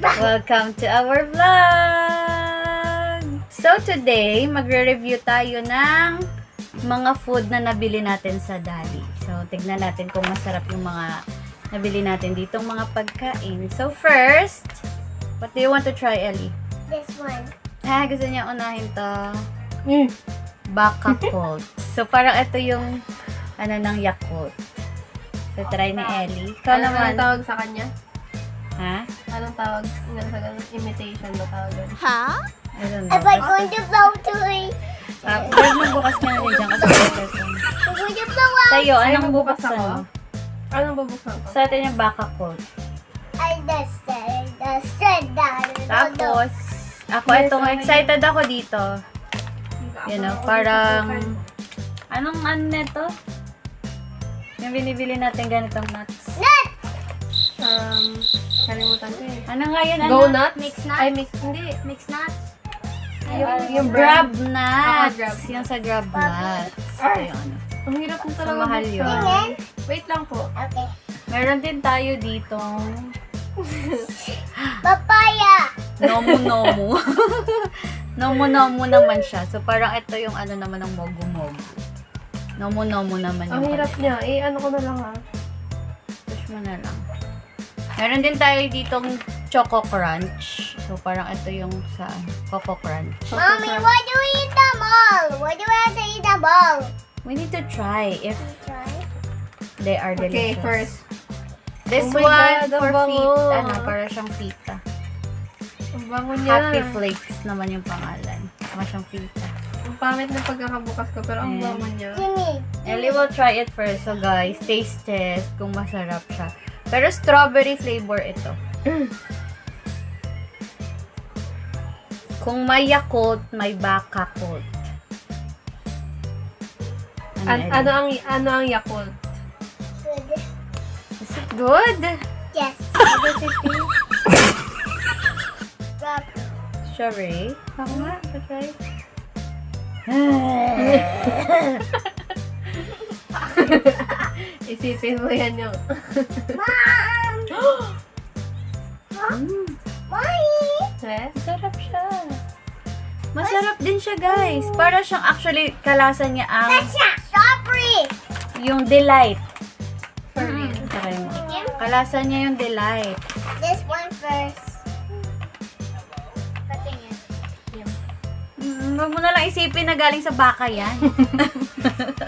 Welcome to our vlog! So today, magre-review tayo ng mga food na nabili natin sa Dali. So tignan natin kung masarap yung mga nabili natin ditong mga pagkain. So first, what do you want to try, Ellie? This one. Gusto niya unahin to. Baka Colt. So parang ito yung ng Yakult. So try ni Ellie. Ikaw naman. Anong tawag sa kanya? Ha? Anong tawag sa ganun? Imitation ba tawag doon? I don't Am know. I going to blow to it? Pero magbukas ka na rin dyan kasi better to. I'm going to blow out. Sa'yo, Ay, anong magbukas bubuksan ako? mo? Anong babuksan ko? Sa atin yung Baka Colt. I just said that. Tapos, ako itong excited ako dito. You know, parang, anong ano nito? Yung binibili natin ganitong nuts. Kalimutan ko eh. Ano nga yun? Go Ano? nuts? Mix nuts? Ay, hindi. Mix nuts. Yung grab nuts. grab. Yung sa grab nuts. Ay. Ayun. Ang hirap na So, talaga. mahal buksan. yun. Tingin. Wait lang po. Okay. Meron din tayo ditong Papaya. Nomu-nomu. Nomu-nomu naman siya. So, parang ito yung ano naman ng mogu-mogu. Nomu-nomu naman yung Ang hirap niya. Eh, ano ko na lang ha. Push mo na lang. Meron din tayo ditong Choco Crunch. So, parang ito yung sa Coco Crunch. Mommy, why do we eat them all? Why do we have to eat them all? We need to try if Try. they are Okay, delicious. first. This Oh my one God, ang for bango. feet. Para siyang fita. Ang bango niya. Happy Flakes naman yung pangalan. Para siyang fita. Ang pangit na pagkakabukas ko, pero ang Eh. bango niya. Gimme. Ellie will try it first. So guys, taste test kung masarap siya. Pero strawberry flavor ito. Kung may Yakult, may Baka Colt. Ellie? Ano ang Yakult? Good. Is it good? Yes. How does it taste? Rub. Strawberry? Ako nga, try. Isipin mo yan yung... Mom! Mommy! Eh? Masarap siya. Masarap din siya, guys. Para siyang actually kalasa niya ang That's not strawberry! yung delight. For real. Try mo. Kalasa niya yung delight. This one first. Patingin. Huwag mo na lang isipin na galing sa baka yan. Mom,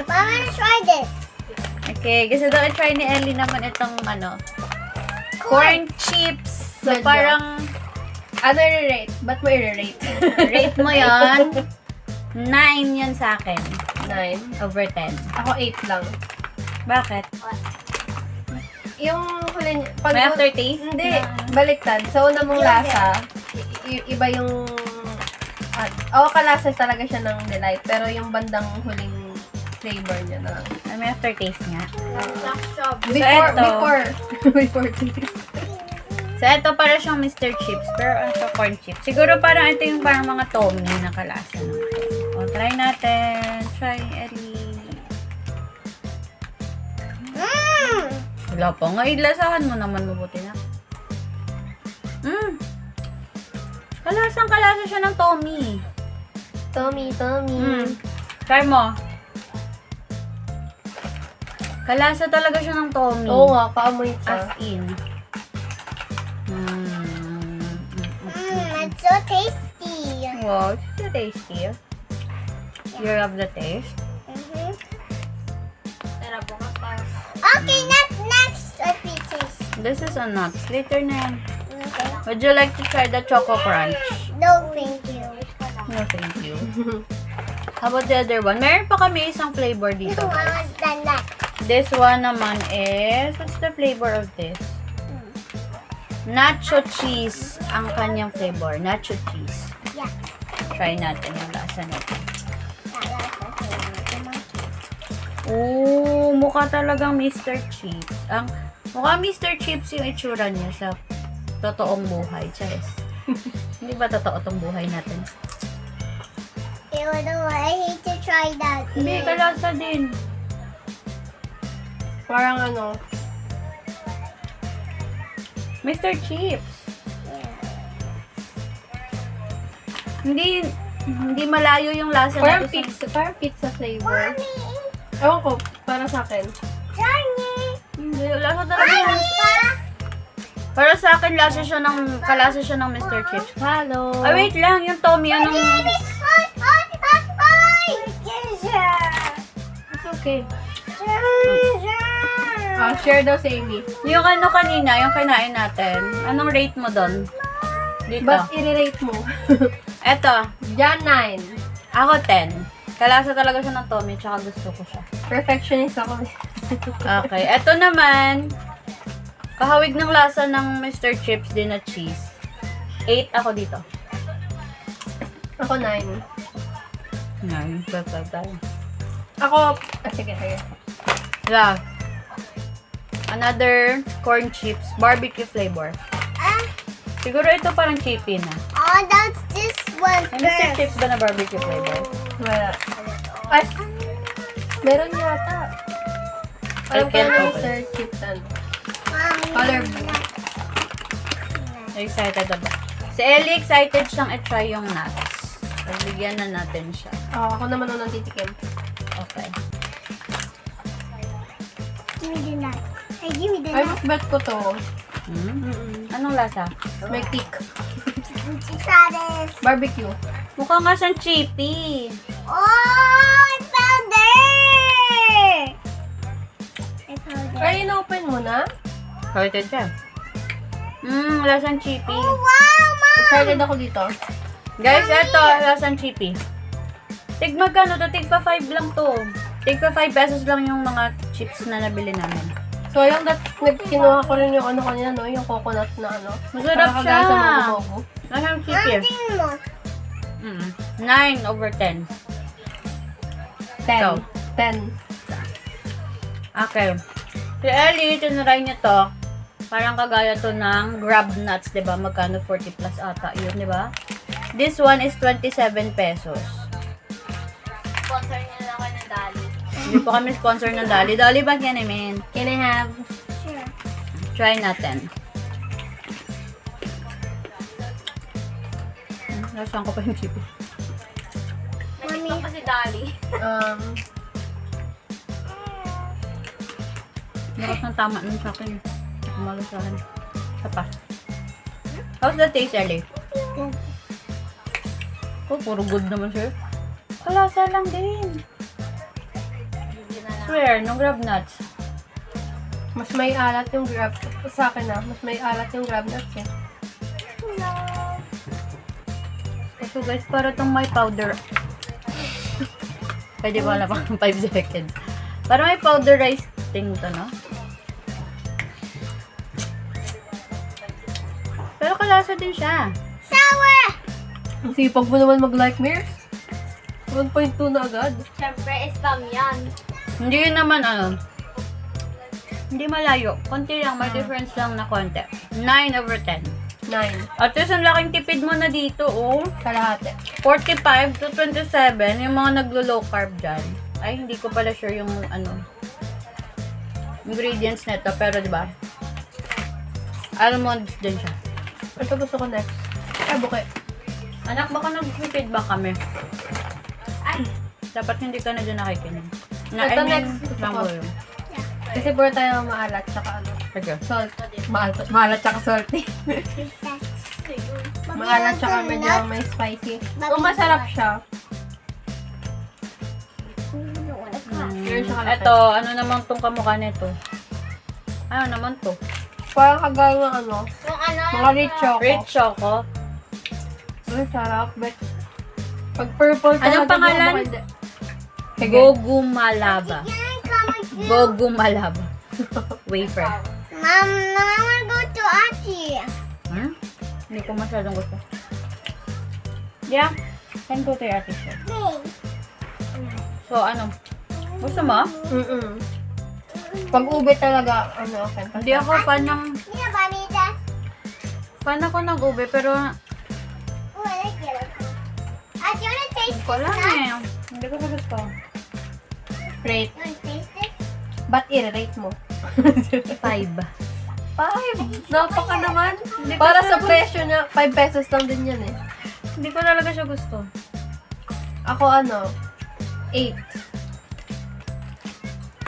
I'm gonna try this. Okay, gusto daw i-try ni Ellie naman itong corn chips. So Medyo. parang Ano i-rate? Ba't mo i-rate? rate mo yon 9 yan sa akin. 9. Over 10. Ako 8 lang. Bakit? Yung huli niya... Pag May aftertaste? Hindi. Baliktad. Sa una mong lasa, iba yung... kalasa talaga siya ng delight. Pero yung bandang huling flavor niya na... May aftertaste nga. Before taste. So, ito para siyang Mr. Chips. Pero ano siya, corn chips. Siguro parang ito yung parang mga Tommy na kalasa. O, try natin. Try, Ellie. Wala pa nga. Ilasahan mo naman mabuti na. Kalasang kalasa siya ng Tommy. Tommy. Try mo. Kalasa talaga siya ng Tommy. Oo nga, kaamoy As pa. in. It's so tasty. Wow, it's so tasty. You love the taste? Okay, next. Let me taste. This is a nuts. Later na yan. Okay. Would you like to try the Choco Crunch? No, thank you. No, thank you. How about the other one? Meron pa kami isang flavor dito. I want the nut. This one naman is, what's the flavor of this? Nacho cheese ang kanyang flavor. Nacho cheese. Yeah. Try natin yung lasa nito. That's Mukha talagang Mr. Chips. Mukha Mr. Chips yung itsura niya sa totoong buhay. Charis. Hindi ba totoo tong buhay natin? Ew, no, I hate to try that. Hindi, kalasa din. Parang ano, Mr. Chips. Yeah. Hindi malayo yung lasa Parang nito sa- pizza flavor. Ewan ko, para sa akin. Johnny. Hindi, lasa talaga yan. Para sa akin, kalasa siya ng Mr. Chips. Hello. Ay, wait lang. Yung Tommy, anong... It's okay. Share daw sa Amy. Yung ano kanina, yung kinain natin. Anong rate mo doon? Dito. But i-rate mo. Eto, Diyan 9. ako 10. Kalasa talaga siya ng Tommy, tsaka gusto ko siya. Perfectionist ako. Okay, eto naman. Kahawig ng lasa ng Mr. Chips din na cheese. 8 ako dito. Ako 9. Ngayon, tayo. Ako, sige. Yeah. Another corn chips, barbecue flavor. Siguro ito parang chippy na. Oh, that's this one May Mr. first. Chips ba na barbecue flavor? Wala. Ay! Meron yata. Alam ko can't na open. Sir Chips ano. Mommy. Color blue. Excited ba? Si Ellie excited siyang i-try yung nuts. Pagbigyan na natin siya. Ako naman unang titikim. Okay. Give me the nut. Hey, give me the Ay, nut. mas bet ko to. Anong lasa? May kick. Try this. Barbecue. Mukha nga siyang chippy. Oh, it's found there. I found it. Ay, in-open mo na? Excited siya. Lasang chippy. Oh, wow, Mom. Excited ako dito. Guys, eto, lasang chippy. Tig magkano to? Tig pa 5 lang to. Tig pa 5 pesos lang yung mga chips na nabili namin. So, yung kinuha ko rin yung ano kanina, no? Yung coconut na ano. Masarap siya. Sa mogo-mogo. Lasang Mom, chippy. tingnan mo. 9/10. 10. So. 10. Okay. Si Ellie, tinry niya to. Parang kagaya to ng Grab Nuts, 'di ba? Magkano 40 plus ata 'yun, 'di ba? This one is 27 pesos. Sponsor niya lang ako ng Dali. Hindi po kami sponsor ng Dali. Dali ba yan, I mean? Can I have? Sure. Try natin. Nasaan ko pa yung chip? Mommy. Kasi Dali. Lakas ng tama nun sa akin. Umalasahan. Isa pa. How's the taste, Ellie? Good. Oh, puro good naman siya. Kalasa lang din. Swear, no Grab Nuts. Mas may alat yung grab. Sa akin mas may alat yung grab nuts eh. So guys, para tong may powder. Pwede ba na pang 5 seconds? Para may powderized thing to, no? Pero kalasa din siya. Sour. Ang sipag mo naman mag-like, Mir. 1.2 na agad. Siyempre, spam yan. Hindi yun naman hindi malayo. Konti lang, may difference lang na konti. 9/10. 9. At least ang laking tipid mo na dito, oh. Kalahati. 45 to 27, yung mga naglo-low carb dyan. Ay, hindi ko pala sure yung ingredients nito, pero di ba? Almonds din siya. Ito gusto ko next. Ay, buke. Anak, baka nag-feedback kami. Ay, dapat hindi ka na dyan nakikinig. Ito next, gusto ko. mango. Kasi puro tayo maalat tsaka ano. Sige. Salt. Maalat tsaka salty. Maalat tsaka medyo may spicy. Oh, masarap siya. Meron siya kalaki. Ito, ano naman tong kamukha nito? Ano naman to? Parang kagaya ng ano. Yung ano, Mga rich choco. Rich choco. Ay, sarap. But, pag purple Anong pangalan? Sige. Gogumalaba. yan, come on. Gogumalaba. Wafer. Mom, I wanna go to Achi. Hindi ko masyadong gusto. Yeah. Can go to your ate shop. Hey. So, ano? Gusto mo? Pag ube talaga, ano, okay. Hindi ako fan ng... Yeah, mommy, that. Fan ako ng ube, pero... Oh, I like yellow. Achi, you wanna taste Hindi ko this lang nut? eh. Hindi ko na gusto. Rate. You wanna taste this? Ba't i-rate mo? 5. 5. Napaka naman. Hindi Para kasi sa ako- presyo niya, 5 pesos lang din yan eh. Hindi ko talaga siya gusto. Ako 8.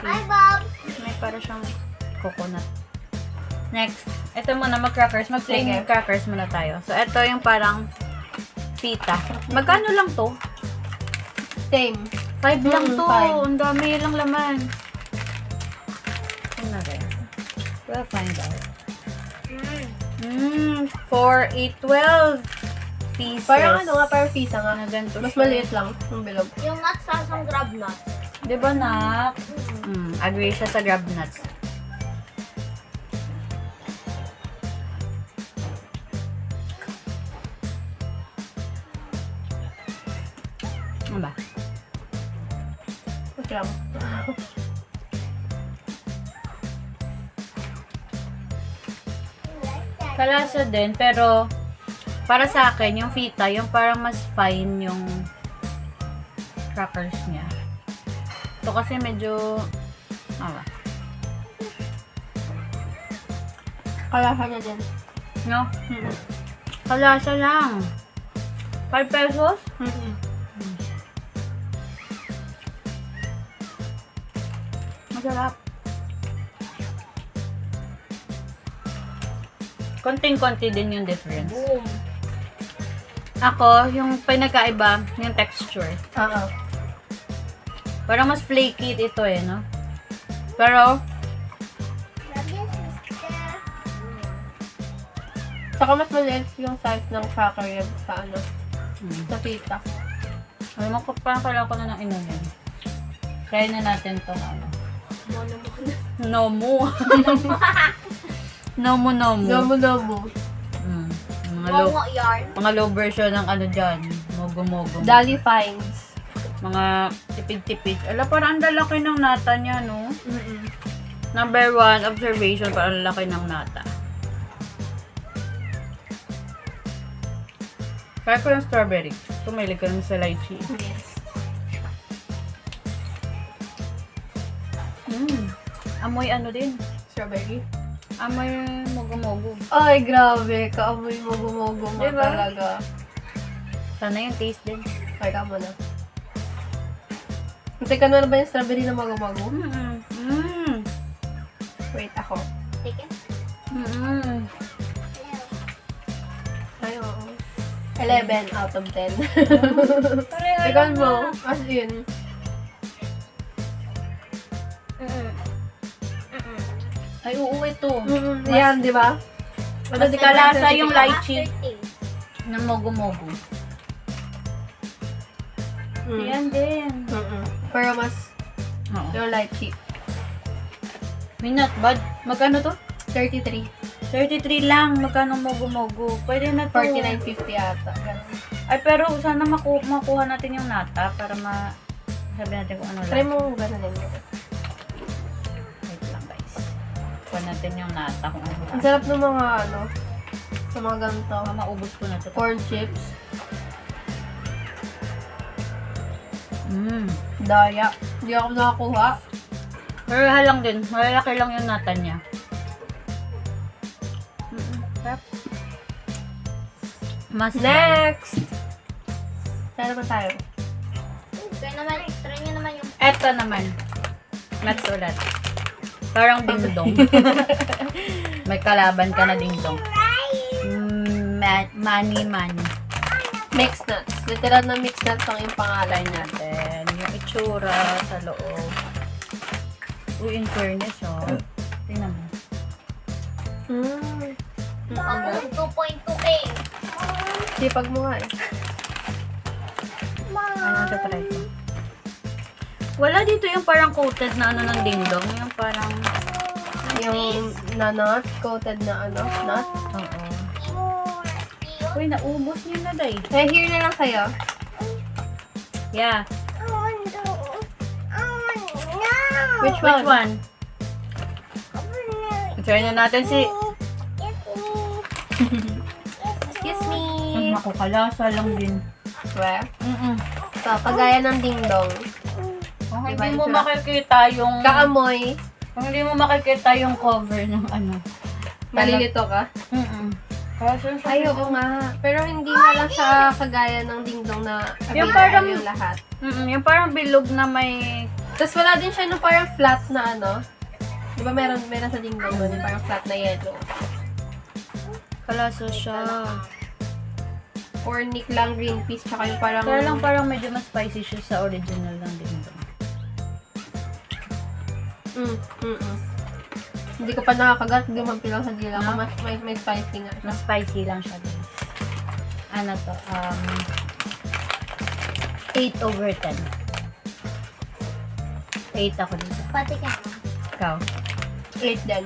Hi, Bob. May para siyang coconut. Next. Ito muna, mag-crackers. Mag-plain Sige. crackers muna tayo. So, ito yung parang pita. Magkano lang to? Same. 5 lang to. 5. Ang dami lang laman. Ito na rin. We'll find out. 4, 8, 12 pieces. Parang parang pizza nga. Na ganito Mas siya. maliit lang yung bilog. Yung nuts sa isang grab nuts. Di ba, nak? Agree siya sa grab nuts. Ano ba? Okay lang. Kalasa din, pero para sa akin, yung fita, yung parang mas fine yung crackers niya. Ito kasi medyo, Kalasa niya din. no? Kalasa lang. 5 pesos? Masarap. Konting-konti din yung difference. Boom. Ako, yung pinagkaiba, yung texture. Oo. Parang mas flaky ito no? Pero, Love you, sister. Saka mas maliit yung size ng cracker yan sa sa pita. alam mo ko, parang kailangan ko na ng inumin. Try na natin to Nomu. Nomu. Nomu. Momo yarn. Mga low version ng dyan. Mogo. Dali Finds. Mga tipid-tipid. Ala, parang ang lalaki ng nata niya, no? Number 1, observation, parang ang laki ng nata. Kaya ko yung strawberry. Tumilig ka naman sa lychee. Yes. Amoy din. Strawberry. Amoy mogo-mogo. Ay, grabe. Kaamoy mogo-mogo mo Diba? talaga. Sana yung taste din. Kaya mo na. Teka, ano na ba yung strawberry na mogo-mogo? Wait, ako. Take it. Ay, oo. 11 out of 10. Pareho Ikaw lang mo, na. as in. Ay, oo, ito. Yan, di ba? Mas kalasa yung lychee Aftertaste. ng mogo-mogo. Mm. Yan din. Pero mas Oo. yung lychee. May not bad. Magkano to? 33. 33 lang. Magkano mogo-mogo? Pwede na to. 49.50 ata. Ay, pero sana makuha natin yung nata para sabi natin kung ano lang. Try mo gano'n din. Wait lang, guys. Kuha natin yung nata kung ano Ang lang. sarap ng mga sa mga ganito. Maubos ko na to. Corn chips. Daya. Hindi ako nakakuha. Pero lang din. Malalaki lang yung nata niya. Sarap. Mas Next! Saan naman tayo? Try nyo naman yung Eto naman. Nuts ulit. Parang ding-dong. May kalaban ka na ding-dong. Mani. Mixed nuts. Literal na mixed nuts ang yung pangalan Try niya. natin. Yung itsura sa loob. Uy, in fairness, tingnan mo. Ang Wow, 2.2K. sipag mo nga eh. Ano sa try ko? Wala dito yung parang coated na ng ding-dong. Yung parang, Yung na-nut, coated na nut. oo. Uy, naubos niyo na, day. Eh, here na lang sa'yo. Yeah. Which Which one? one? Try na natin si... Excuse me. Naku, kalasa lang din. Where? Mm-mm. So, kagaya ng ding-dong. Kung Diba hindi yung mo sarap? makikita yung... Kaamoy. Kung hindi mo makikita yung cover ng ano. Malilito ka. Mm-mm. Ayoko nga. Pero hindi na lang siya kagaya ng dingdong na Yung available parang- yung lahat. Yung parang bilog na may... Tapos wala din siya nung parang flat na ano. Di ba meron sa dingdong doon, yung parang flat na yellow. Kalasa siya. Ornic lang, green peas, tsaka yung parang... Kaya lang parang medyo mas spicy siya sa original lang din ito. Hindi ko pa nakakagat, gumampi lang sa dila ko. Mas may spicy nga. Mas spicy lang siya din. Ano to? 8/10. 8 ako dito. Pati ka. Ikaw? 8 din.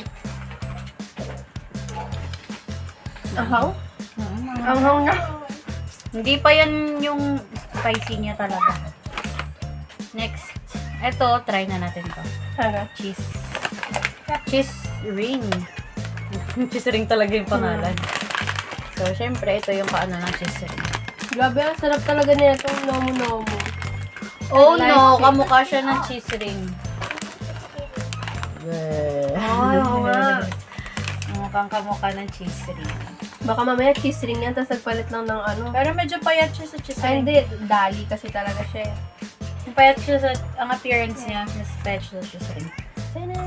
Anghang? Anghang na. Hindi pa yan yung spicy niya talaga. Next. Ito, try na natin to. Sana. Cheese ring. Cheese ring talaga yung pangalan. So, syempre, ito yung paano ng cheese ring. Grabe, ang sarap talaga nila itong nomu-nomu. Oh Like no, it. kamukha siya ng cheese ring. Oo nga. Mukhang kamukha ng cheese ring. Baka mamaya cheese ring yan, tapos nagpalit lang ng ano. Pero medyo payat siya sa cheese Ay, ring. hindi. Dali kasi talaga siya. Payat siya sa ang appearance niya. Mas special cheese ring. Tada!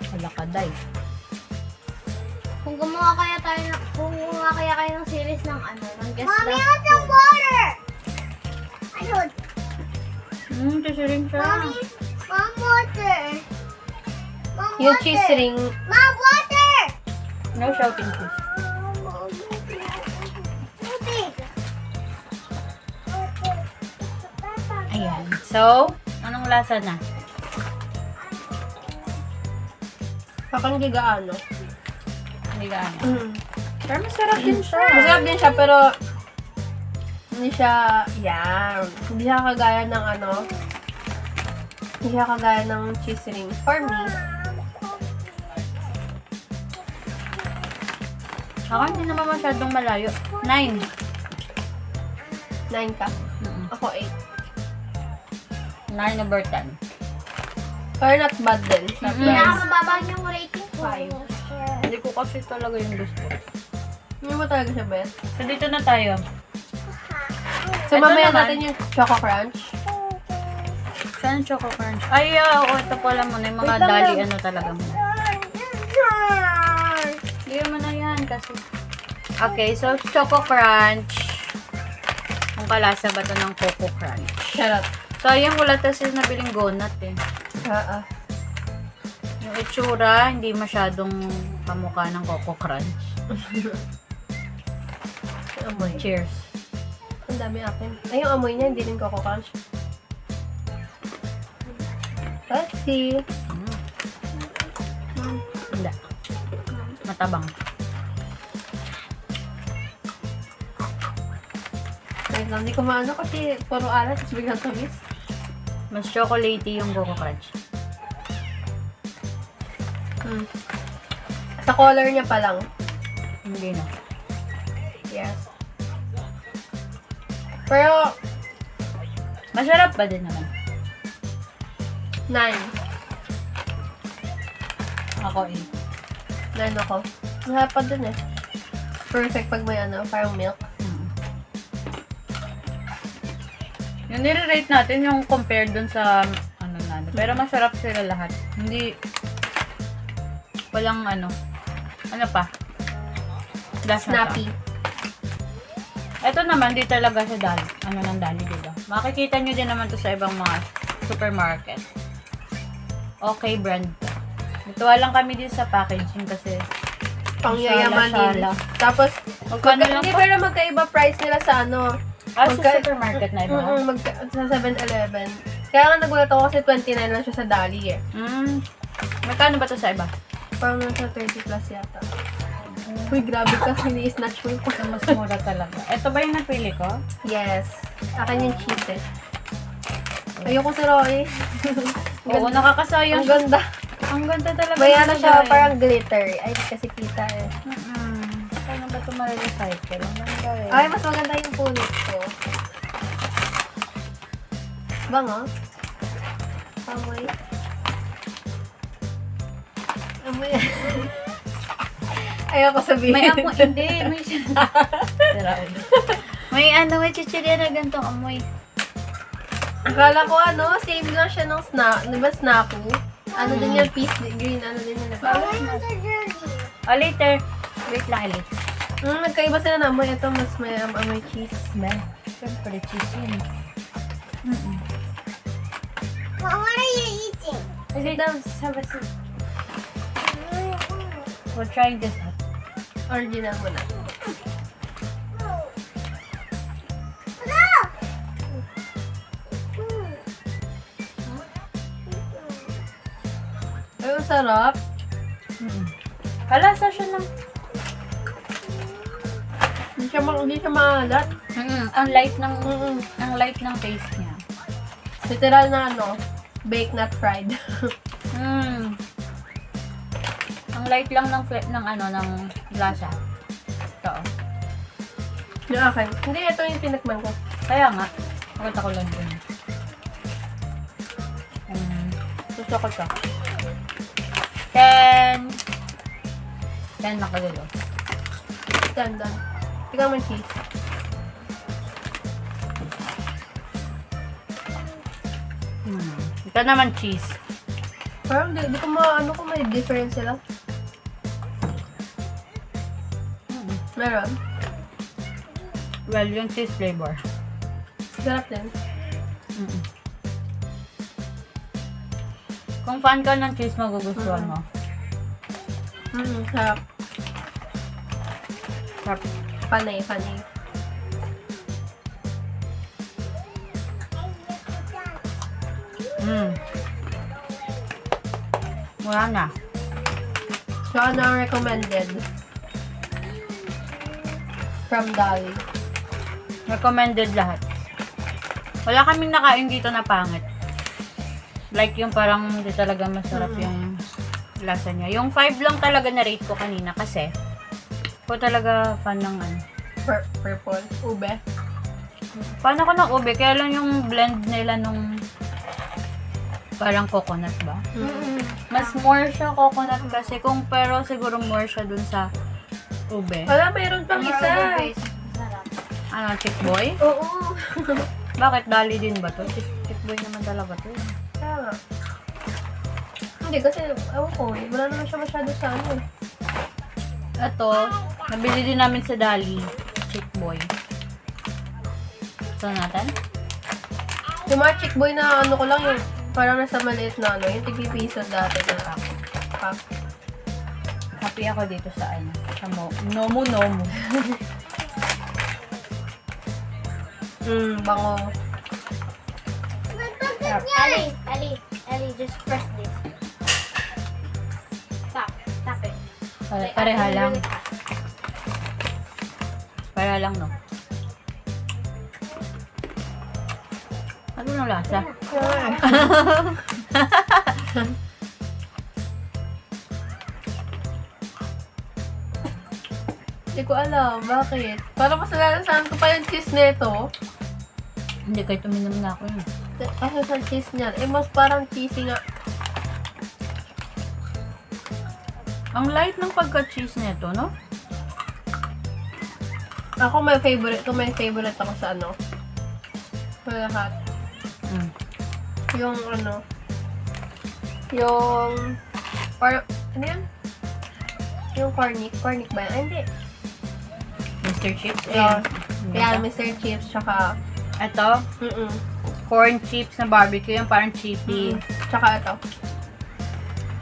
Wala ka, day. Kung gumawa kaya kayo ng series ng ano, ng guest Mommy, I want some water! Ayun. Cheese ring siya. Mommy, mom, water! Mom, Yung water! cheese ring, Mom, water! No shouting, please. Ayan. So, anong lasa na? parang gigaano. Hindi ka ano. Pero masarap din siya. Masarap din siya, pero hindi siya, yan. Hindi siya kagaya ng ano, hindi siya kagaya ng cheese ring. For me, Ako hindi naman masyadong malayo. 9. 9 ka. Ako 9/10. 8. Pero not bad din. Sa price. Pinakamababa niyong rating ko. 5. Hindi ko kasi talaga yung gusto. Hindi mo talaga siya, Beth. So, dito na tayo. So, Ito mamaya naman. natin yung Choco Crunch. Saan Choco Crunch? Ay, oo. Ito pala muna. Yung mga Wait lang dali, lang. ano talaga muna. Hindi mo na yan kasi. Okay, so Choco Crunch. Ang kalasa ba ito ng Coco Crunch? Charot. Sayang wala kasi nabiling donut eh. Yung itsura, hindi masyadong kamukha ng Coco Crunch. Amoy. Cheers. Ang dami akin. Ay, yung amoy niya, hindi rin Coco Crunch. Let's see. Hindi. Matabang. Wait lang, hindi ko maano kasi puro alat, tapos biglang tamis. Mas chocolatey yung Coco Crunch. Sa color niya pa lang. Hindi na. Yes. Pero, Masarap pa din naman. 9. Ako eh. 9 ako. Masarap pa dun eh. Perfect pag may ano, parang milk. Yung nire-rate natin yung compared dun sa ano na. Pero masarap sila lahat. Hindi walang ano. Ano pa? Last na Snappy. to. Ito naman, di talaga siya dali. Ano ng dali, diba? Makikita nyo din naman to sa ibang mga supermarket. Okay brand to. Natuwa lang kami din sa packaging kasi Pangyayamanin. Shala-shala. Tapos, Magkano lang hindi pa? pero magkaiba price nila sa ano. sa Magka- supermarket na iba. Sa 7-Eleven. Kaya nga nagulat ako kasi 29 lang siya sa Dali eh. Magkano ba to sa iba? Parang nasa 30 plus yata. Uy, grabe ka. Ini-snatch mo ko. Mas mura talaga. Ito ba yung napili ko? Yes. Akin yung cheese eh. Ayoko si Roy. Oo, nakakasayang. Ang ganda. Ang ganda talaga. May ng ano siya, design. parang glitter. Ay, di kasi kita eh. Paano ba ito ma-recycle? Ang ganda eh. Ay, mas maganda yung punit ko. Bango? Amoy. Amoy. Ayoko sabihin. May amoy, hindi. May Tira ulo. May chichirya na gantong amoy. Akala ko same lang siya ng snack. Di ba snaku? Ano din yan, peace green, ano din yan. Oh, later. Wait lang, Ellie. Nagkaiba sila na amoy. Ito, mas may amoy cheese. Ba? Siyempre, cheese yun. What are you eating? Sit down, have a seat. We're trying this out. Original mo na. Ay, ang sarap. Kalasa siya lang. Hindi siya maalat. Ang light ng taste niya. Literal na baked not fried. Ang light lang ng lasa. Ito. Yung akin. Hindi, ito yung tinakman ko. Kaya nga, nakita ko lang din. Gusto ko ito. 10 makagulo. Done. Ikaw may cheese. Ito naman cheese. Parang di ko kung may difference sila. Meron. Well, yung cheese flavor. Sarap din. Kung fan ka ng cheese, magugustuhan mo. Sarap. Sarap. Panay. Wala na. So, ano ang recommended? From Dolly. Recommended lahat. Wala kaming nakain dito na pangit. Like yung parang hindi talaga masarap yung lasa niya. Yung 5 lang talaga na rate ko kanina kasi ko talaga fan ng Purple. Ube. fan ako ng ube. Kaya lang yung blend nila nung parang coconut ba? Mas more siya coconut kasi pero siguro more siya dun sa ube. Wala, mayroon pang isa. Ano, chick boy? Oo. Bakit dali din ba to? Chick boy naman talaga to. Tama. Hindi kasi, ewan ko, wala naman siya masyado sa Ito, nabili din namin sa Dali. Chick boy. Ito natin? Yung mga chick boy na ko lang yung parang nasa maliit na yung tig-piso dati na pack. Happy ako dito sa sa Nomu. Bango. Ali, just press this. Tap it. Pareha lang. Pareha lang, no? Ano nang lasa? Hindi ko alam, bakit? Parang mas nalalasahan ko pa yung cheese nito. Hindi, kahit uminom na ako yun. Kasi sa cheese niya, mas parang cheesy nga. Ang light ng pagka-cheese nito, no? Ako may favorite ako sa sa lahat. Yung ano yan? Yung cornic ba yan? Ay, hindi. Mr. Chips. Yeah. Ayan. Yeah, Mr. Chips, tsaka Ito, corn chips na barbecue, yung parang chippy. Tsaka ito.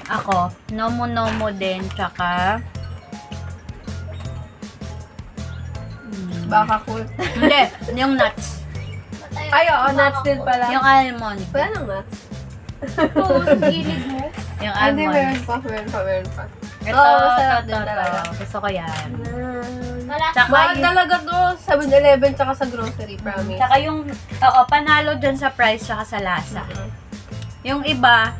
Ako, Nomu din, tsaka Baka cool. hindi, yung nuts. Ay, oo, nuts din pala. Yung almond. Wala nang nuts. Oo, sa gilid mo. Yung Hindi, almond. meron pa. Ito, Oo, masarap din ito. talaga. Gusto ko yan. Wala. Tsaka Mahal yung, talaga to, 7-Eleven tsaka sa grocery, promise. tsaka yung, panalo dyan sa price tsaka sa lasa. Yung iba,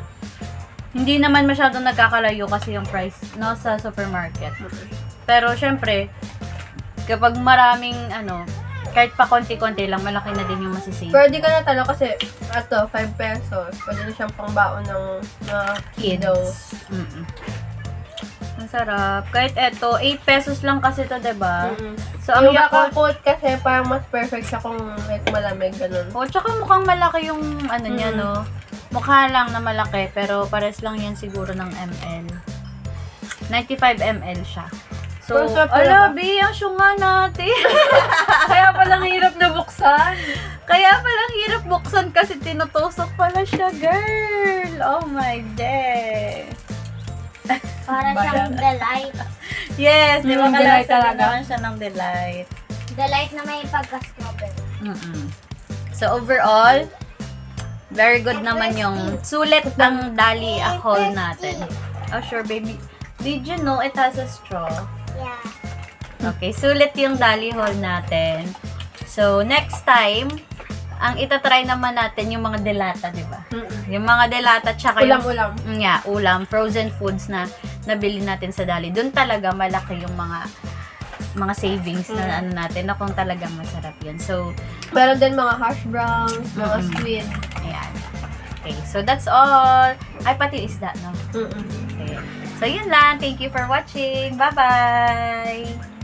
hindi naman masyadong nagkakalayo kasi yung price, no, sa supermarket. Pero, syempre, kapag maraming, kahit pa konti-konti lang, malaki na din yung masisave. Pero di ka natalo kasi, 5 pesos. Pwede na siyang pangbaon ng mga kiddos. Ang sarap. Kahit eto, 8 pesos lang kasi to, diba? So, Ang ang yung Yakult, Yakult kasi parang mas perfect siya kung like, malamig, ganun. oh, tsaka mukhang malaki yung ano niya, no? Mukha lang na malaki, pero pares lang yan siguro ng ml. 95 ml siya. So, Pero sarap ala, talaga. B, ang syunga natin. Kaya palang hirap na buksan. Kaya palang hirap buksan kasi tinutusok pala siya, girl. Oh my day. Para siyang delight. Yes, di ba Delight kalasa talaga. naman siya ng delight. Delight na may pagka-strawberry. So, overall, very good naman yung sulit ang Dali haul natin. Oh, sure, baby. Did you know it has a straw? Yeah. Okay, sulit yung Dali haul natin. So, next time, ang itatry naman natin yung mga delata, di ba? Yung mga delata, tsaka yung Ulam-ulam. ulam, frozen foods na nabili natin sa Dali. Doon talaga malaki yung mga savings na ano natin, na kung talagang masarap yun. So, Meron din mga hash browns, mga squid. ayan. Okay, so that's all. Ay, pati isda, no? Okay. So, yun lang. Thank you for watching. Bye-bye!